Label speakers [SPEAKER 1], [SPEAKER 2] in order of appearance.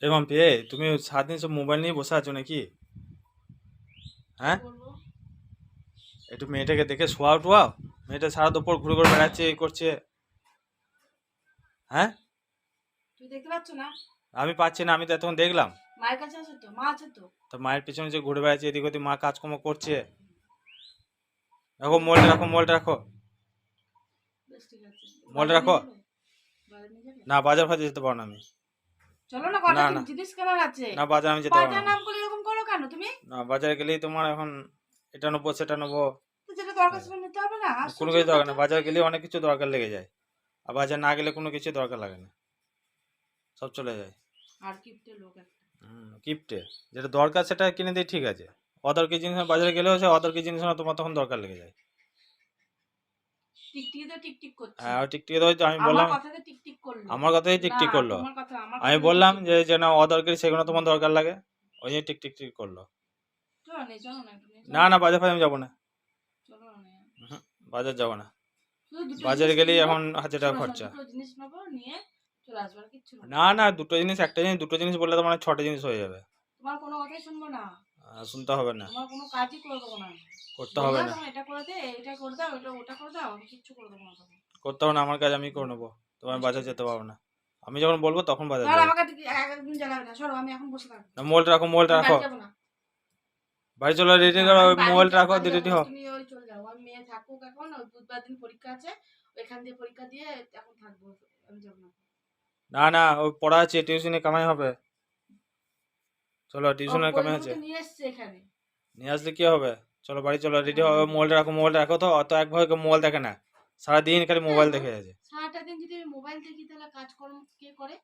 [SPEAKER 1] এ মাম্পি, তুমি সারাদিন সব মোবাইল নিয়ে বসে আছো নাকি?
[SPEAKER 2] কি
[SPEAKER 1] হ্যাঁ,
[SPEAKER 2] করবো?
[SPEAKER 1] একটু মেয়েটাকে দেখে শোয়াও টোয়াও। মেয়েটা সারা দুপুর ঘুরে ঘুরে বেড়াচ্ছে, এই করছে। হ্যাঁ,
[SPEAKER 2] তুই দেখতে পাচ্ছ না?
[SPEAKER 1] আমি পাচ্ছি না, আমি তো এতক্ষণ দেখলাম।
[SPEAKER 2] মায়ের কাছে আছে তো, মা আছে তো।
[SPEAKER 1] তো মায়ের পিছনে যে ঘুরে বেড়াচ্ছে এদিক ওদিক, মা কাজকর্ম করছে। রাখো মোবাইলটা, রাখো মোবাইলটা, রাখো
[SPEAKER 2] বেশ ঠিক আছে।
[SPEAKER 1] মোবাইলটা,
[SPEAKER 2] বাজার
[SPEAKER 1] রাখো।
[SPEAKER 2] নিয়ে যাবে? বাজার নিয়ে যাবে?
[SPEAKER 1] না, বাজার ফাজার যেতে পারো না আমি।
[SPEAKER 2] চলো না, কটা
[SPEAKER 1] না না
[SPEAKER 2] জিনিস কেনার আছে।
[SPEAKER 1] না, বাজার আমি যেতে পারবো
[SPEAKER 2] বাজার
[SPEAKER 1] না।
[SPEAKER 2] নাম করে এরকম করো কেন তুমি?
[SPEAKER 1] না, বাজারে গেলেই তোমার এখন এটা নেবো সেটা নেবো।
[SPEAKER 2] তো যেটা দরকার সেটা নিতে হবে না?
[SPEAKER 1] কোনো
[SPEAKER 2] আশ্চর্য
[SPEAKER 1] কিছু দরকার
[SPEAKER 2] কথা।
[SPEAKER 1] না, বাজার গেলেই অনেক কিছু দরকার লেগে যায়। আর বাজার না গেলে কোনো কিছু দরকার লাগে না, সব চলে যায়।
[SPEAKER 2] আর কিপ্টে লোক একটা।
[SPEAKER 1] গিফটে যেটা দরকার সেটা কিনে দিই, ঠিক আছে। অদরকারি জিনিস বাজারে গেলেও সে অদরকারি জিনিস না, তোমার তখন দরকার লেগে যায়।
[SPEAKER 2] টিকটিকি তো টিকটিক করছে।
[SPEAKER 1] হ্যাঁ, ওই টিকটিকি তো আমি
[SPEAKER 2] আমার
[SPEAKER 1] বললাম।
[SPEAKER 2] কথাতে টিকটিক করলো।
[SPEAKER 1] আমার কথাই
[SPEAKER 2] না,
[SPEAKER 1] টিকটিক করলো।
[SPEAKER 2] তোমার কথা, আমার
[SPEAKER 1] আমি
[SPEAKER 2] কথাতে
[SPEAKER 1] বললাম
[SPEAKER 2] টিকটিক
[SPEAKER 1] যে
[SPEAKER 2] করছে।
[SPEAKER 1] যেন অদরকারি সেগুলো তোমার দরকার লাগে, ওই জন্য টিক টিক টিক করলো।
[SPEAKER 2] চলো না, চলো না, একটু নিয়ে
[SPEAKER 1] না
[SPEAKER 2] চলো
[SPEAKER 1] না,
[SPEAKER 2] না।
[SPEAKER 1] বাজার ফাজার আমি যাবো না।
[SPEAKER 2] চলো না।
[SPEAKER 1] উহুম, বাজার যাবো না।
[SPEAKER 2] শুধু দুটো
[SPEAKER 1] বাজারে
[SPEAKER 2] জিনিস
[SPEAKER 1] গেলেই
[SPEAKER 2] কিনবো।
[SPEAKER 1] এখন 1000 টাকা
[SPEAKER 2] শোনো শোনো,
[SPEAKER 1] খরচা।
[SPEAKER 2] দুটো জিনিস নেবো, নিয়ে চলে আসবো, আর কিচ্ছু নেবো
[SPEAKER 1] না
[SPEAKER 2] না।
[SPEAKER 1] না, দুটো জিনিস, একটা জিনিস দুটো জিনিস বললে তো মানে 6টা জিনিস হয়ে যাবে।
[SPEAKER 2] তোমার কোনো কথাই শুনবো না।
[SPEAKER 1] শুনতে হবে না,
[SPEAKER 2] তোমার কোনো কাজই করে দেবো না আমি।
[SPEAKER 1] করতে হবে
[SPEAKER 2] বললাম
[SPEAKER 1] না।
[SPEAKER 2] তখন এটা করে দে, এটা করে দাও, এটা ওটা করে দাও, আমি কিচ্ছু করে দেবো না তখন।
[SPEAKER 1] করতে হবে না, আমার কাজ আমি করে নেবো। তোমার
[SPEAKER 2] বেশ
[SPEAKER 1] বাজার
[SPEAKER 2] ঠিক
[SPEAKER 1] যেতে
[SPEAKER 2] আছে।
[SPEAKER 1] পারবো না। আমি যখন বলবো তখন বাজার
[SPEAKER 2] ধর
[SPEAKER 1] যাবো।
[SPEAKER 2] আমাকে একদিন জ্বালাবে না, সরো, আমি এখন বসে থাকবো।
[SPEAKER 1] না, মোবাইলটা রাখো, মোবাইলটা
[SPEAKER 2] আমি
[SPEAKER 1] রাখো।
[SPEAKER 2] বাড়ি যাবো না।
[SPEAKER 1] বাড়ি চলো, রেডি
[SPEAKER 2] না,
[SPEAKER 1] করো,
[SPEAKER 2] আমি বাড়ি
[SPEAKER 1] মোবাইলটা রাখো,
[SPEAKER 2] বাড়ি যাবো
[SPEAKER 1] রেডি
[SPEAKER 2] না,
[SPEAKER 1] হও।
[SPEAKER 2] তুমি ওই চলে যাও। আমি মেয়ে থাকুক এখন, ওই বুধবার দিন পরীক্ষা আছে, ওইখান দিয়ে পরীক্ষা দিয়ে এখন থাকবো। আমি যাবো না।
[SPEAKER 1] না না, ওই পড়া আছে, টিউশনে কামাই হবে। চলো,
[SPEAKER 2] ও
[SPEAKER 1] টিউশনের কামাই
[SPEAKER 2] বইগুলো
[SPEAKER 1] আছে।
[SPEAKER 2] তো নিয়ে এসছে এখানে।
[SPEAKER 1] নিয়ে আসলে কি হবে? চলো বাড়ি চলো, রেডি হও,
[SPEAKER 2] হ্যাঁ।
[SPEAKER 1] মোবাইলটা রাখো, মোবাইলটা রাখো। তো অত একভাবে কেউ মোবাইল দেখে না, সারাদিন খালি
[SPEAKER 2] হ্যাঁ
[SPEAKER 1] মোবাইল
[SPEAKER 2] তো,
[SPEAKER 1] দেখে আছে।
[SPEAKER 2] সারাটা দিন যদি আমি মোবাইল দেখি তাহলে কাজকর্ম কে করে?